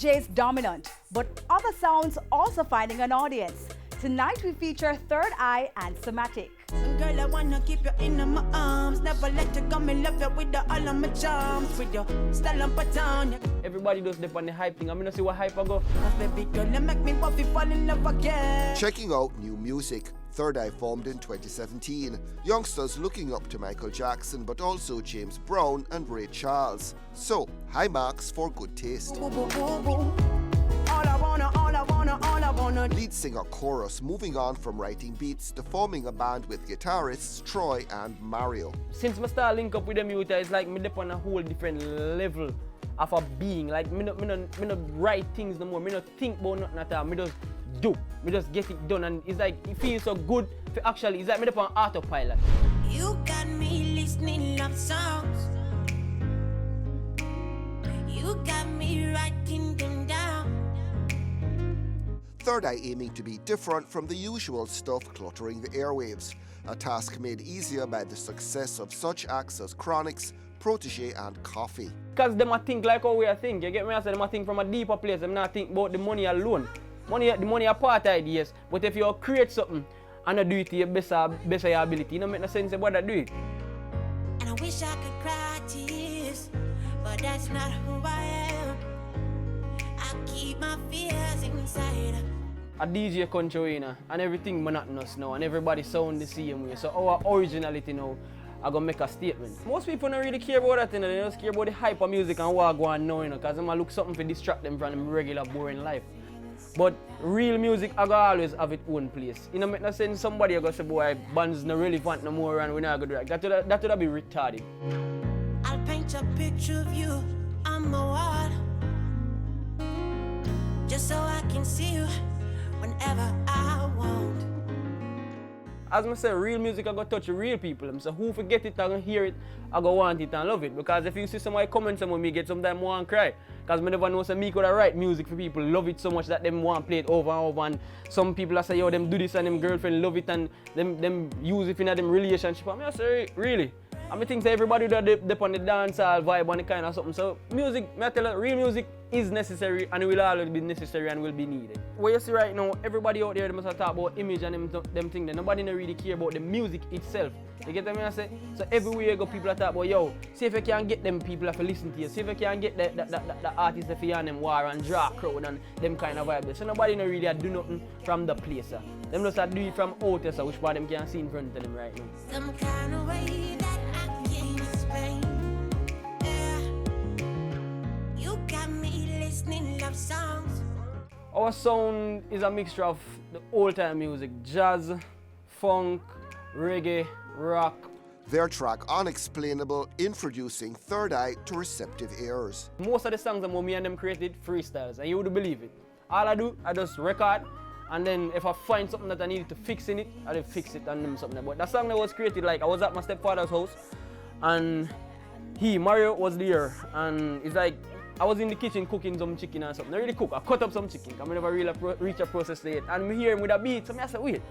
TVJ's dominant, but other sounds also finding an audience. Tonight we feature Third Eye and Somatic. Girl, I wanna keep you in my arms. Never let you come and love you with all of my charms. With your style and pattern. Everybody does dip on the hype thing. I'm gonna see what hype I go. Baby girl, you make me puffy fall in love again. Checking out new music. Third Eye formed in 2017. Youngsters looking up to Michael Jackson, but also James Brown and Ray Charles. So, high marks for good taste. All I wanna. Lead singer Chorus moving on from writing beats to forming a band with guitarists Troy and Mario. Since I start link up with them youth, it's like me dip on a whole different level of a being. Like me not write things no more. Me not think about nothing at all. Me just do. Me just get it done, and it's like it feels so good. Actually, it's like me dip on autopilot. You got me listening love songs. You got me writing them down. Third Eye aiming to be different from the usual stuff cluttering the airwaves, a task made easier by the success of such acts as Chronics, Protege and Coffee. Because them a think like how we a think, you get me? I say them a think from a deeper place, them not think about the money alone. The money are part of it, yes, but if you create something and not do it to your best your ability, it don't make no sense about that do it. And I wish I could cry tears, but that's not who I am. I keep my fears inside. A DJ country, you know, and everything monotonous now, and everybody sound the same way. So our originality now, I gonna make a statement. Most people don't really care about that, you know, they just care about the hype of music and what go on now, you know, because they might look something to distract them from their regular boring life. But real music I go always have its own place. You know, make no sense somebody go say, boy, bands not relevant no more and we're not gonna do that. That would be retarded. I'll paint a picture of you on my wall, just so I can see you whenever I want. As I say, real music I go touch real people. So who forget it, I go hear it, I go want it and love it. Because if you see somebody comment with me, get sometimes want to cry. Because I never know so me could write music for people, love it so much that them want to play it over and over. And some people I say, yo, them do this and them girlfriend love it and them use it in them relationship. And I say, really? I think that everybody that dip on the dancehall vibe and the kind of something. So music, I tell you, real music is necessary and it will always be necessary and will be needed. What you see right now, everybody out there they must talk about image and them things. Nobody really care about the music itself. You get what I say? So everywhere you go, people are talking about, yo, see if you can get them people to listen to you. See if you can get the artists to feel them war and draw a crowd and them kind of vibe. So nobody really do nothing from the place. Them just do it from out there, so which part them can see in front of them right now. Some kind of way that I can't explain. Yeah. You got me listening love songs. Our sound is a mixture of the old time music, jazz, funk, reggae, rock. Their track Unexplainable introducing Third Eye to receptive ears. Most of the songs that me and them created freestyles, and you would believe it. All I do, I just record, and then if I find something that I needed to fix in it, I just fix it and them something. But that song that was created, like I was at my stepfather's house, and Mario was there, and it's like I was in the kitchen cooking some chicken or something. I really cook. I cut up some chicken. I never really reach a process yet. And I hear him with a beat, so I said, wait,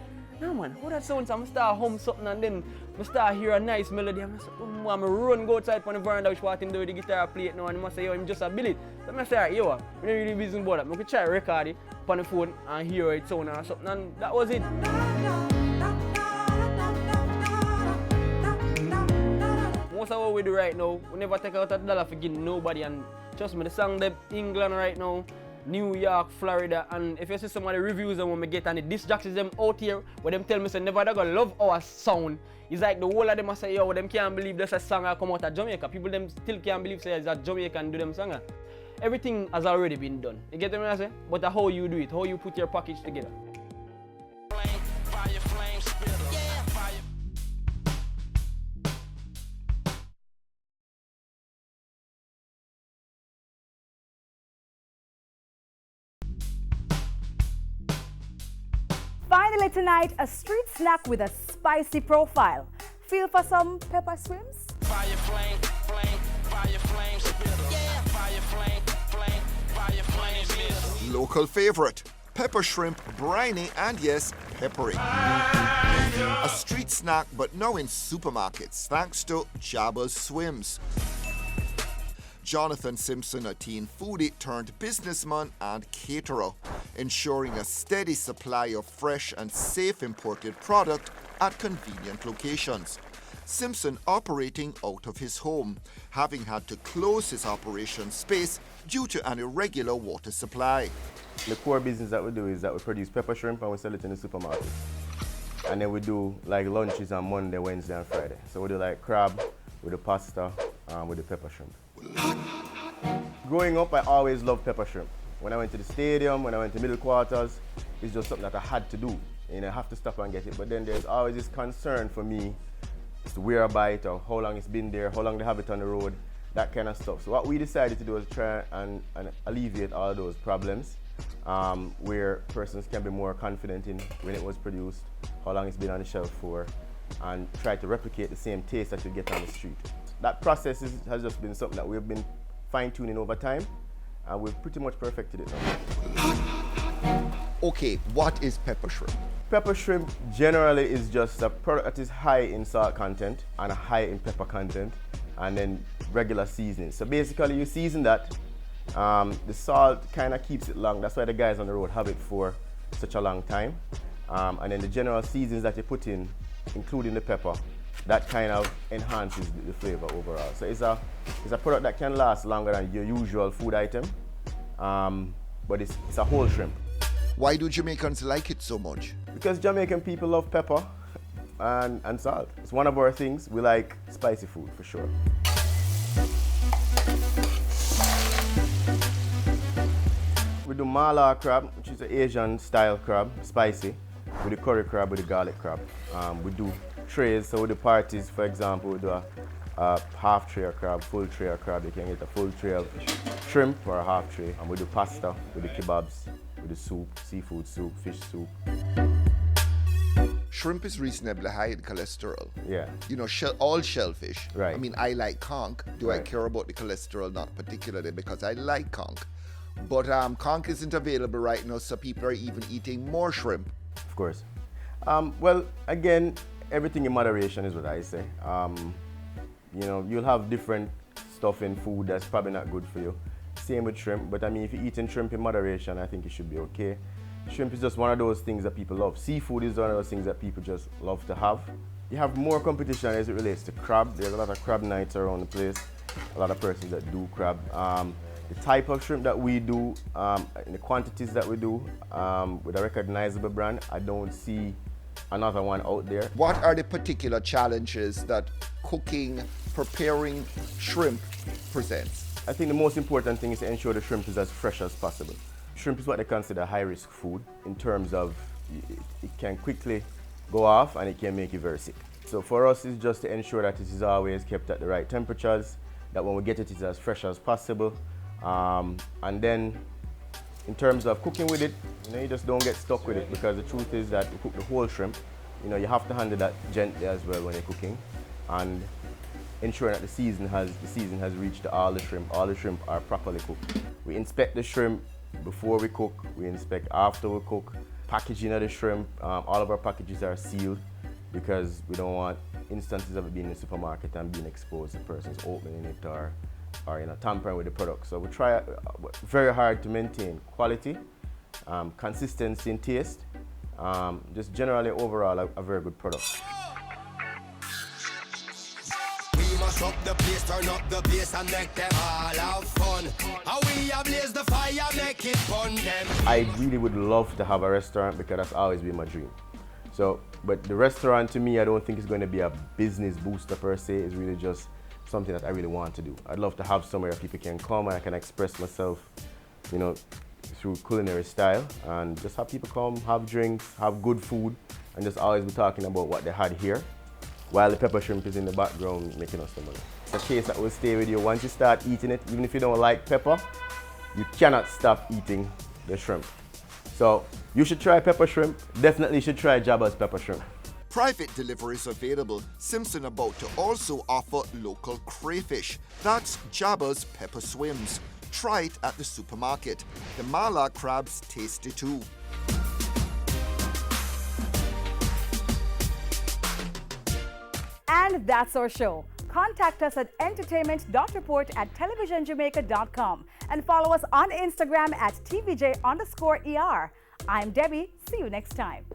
no man, how that sounds? I start hum something and then I start hear a nice melody. And I said, oh, I run go outside on the veranda which what him do with the guitar play it now and I say, yo, him just a billet. So I say, yo, I'm not really busy about that. I could try to record it on the phone and hear it sound or something, and that was it. Most of what we do right now, we never take out $1 for giving nobody, and trust me, the song them England right now, New York, Florida, and if you see some of the reviews that when we get and the disc jockeys them out here, where them tell me say never they gonna love our sound. It's like the whole of them say, yo, them can't believe there's a song that come out of Jamaica. People them still can't believe say it's a Jamaican do them song. Everything has already been done. You get what I say? But how you do it, how you put your package together. Finally tonight, a street snack with a spicy profile. Feel for some pepper swims? Fire flame, fire flame, spitter. Yeah, fire flame, spitter. Local favorite, pepper shrimp, briny and yes, peppery. A street snack but now in supermarkets thanks to Jabba's Swims. Jonathan Simpson, a teen foodie turned businessman and caterer, ensuring a steady supply of fresh and safe imported product at convenient locations. Simpson operating out of his home, having had to close his operation space due to an irregular water supply. The core business that we do is that we produce pepper shrimp and we sell it in the supermarket. And then we do like lunches on Monday, Wednesday and Friday. So we do like crab with the pasta, with the pepper shrimp. Growing up, I always loved pepper shrimp. When I went to the stadium, when I went to middle quarters, it's just something that I had to do. You know, I have to stop and get it. But then there's always this concern for me as to where I buy it or how long it's been there, how long they have it on the road, that kind of stuff. So what we decided to do is try and alleviate all those problems, where persons can be more confident in when it was produced, how long it's been on the shelf for, and try to replicate the same taste that you get on the street. That process has just been something that we've been fine-tuning over time, and we've pretty much perfected it now. Okay, what is pepper shrimp? Pepper shrimp generally is just a product that is high in salt content and high in pepper content, and then regular seasoning. So basically you season that, the salt kind of keeps it long. That's why the guys on the road have it for such a long time. And then the general seasons that you put in, including the pepper, that kind of enhances the flavor overall. So it's a product that can last longer than your usual food item, but it's a whole shrimp. Why do Jamaicans like it so much? Because Jamaican people love pepper and salt. It's one of our things. We like spicy food for sure. We do mala crab, which is an Asian style crab, spicy. We do curry crab with the garlic crab. We do trays, so with the parties, for example, we do a half tray of crab, full tray of crab. You can get a full tray of shrimp or a half tray. And we do pasta with the kebabs, with the soup, seafood soup, fish soup. Shrimp is reasonably high in cholesterol. Yeah. You know, all shellfish. Right. I mean, I like conch. Do I Right. care about the cholesterol? Not particularly, because I like conch. But conch isn't available right now, so people are even eating more shrimp. Of course. Well, again, everything in moderation is what I say. You know, you'll have different stuff in food that's probably not good for you. Same with shrimp, but I mean, if you're eating shrimp in moderation, I think it should be okay. Shrimp is just one of those things that people love. Seafood is one of those things that people just love to have. You have more competition as it relates to crab. There's a lot of crab nights around the place. A lot of persons that do crab. The type of shrimp that we do, and the quantities that we do, with a recognizable brand, I don't see another one out there. What are the particular challenges that preparing shrimp presents? I think the most important thing is to ensure the shrimp is as fresh as possible. Shrimp is what they consider high-risk food in terms of it can quickly go off and it can make you very sick. So for us, it's just to ensure that it is always kept at the right temperatures, that when we get it, it's as fresh as possible. And then in terms of cooking with it, you know, you just don't get stuck with it, because the truth is that you cook the whole shrimp, you know, you have to handle that gently as well when you're cooking, and ensuring that the season has reached all the shrimp. All the shrimp are properly cooked. We inspect the shrimp before we cook, we inspect after we cook. Packaging of the shrimp, all of our packages are sealed, because we don't want instances of it being in the supermarket and being exposed to persons opening it or you know, tampering with the product. So we try very hard to maintain quality, consistency in taste, just generally overall a very good product. We must up the place, turn up the bass and make them all have fun. How we ablaze the fire, make it fun them. I really would love to have a restaurant, because that's always been my dream. So, but the restaurant to me, I don't think it's going to be a business booster per se. It's really just something that I really want to do. I'd love to have somewhere people can come and I can express myself, you know, through culinary style, and just have people come, have drinks, have good food, and just always be talking about what they had here, while the pepper shrimp is in the background making us the money. It's a taste that will stay with you. Once you start eating it, even if you don't like pepper, you cannot stop eating the shrimp. So you should try pepper shrimp. Definitely should try Jabba's pepper shrimp. Private deliveries available. Simpson about to also offer local crayfish. That's Jabba's pepper swims. Try it at the supermarket. The mala crab's tasty too. And that's our show. Contact us at entertainment.report@televisionjamaica.com and follow us on Instagram at TVJ_ER. I'm Debbie. See you next time.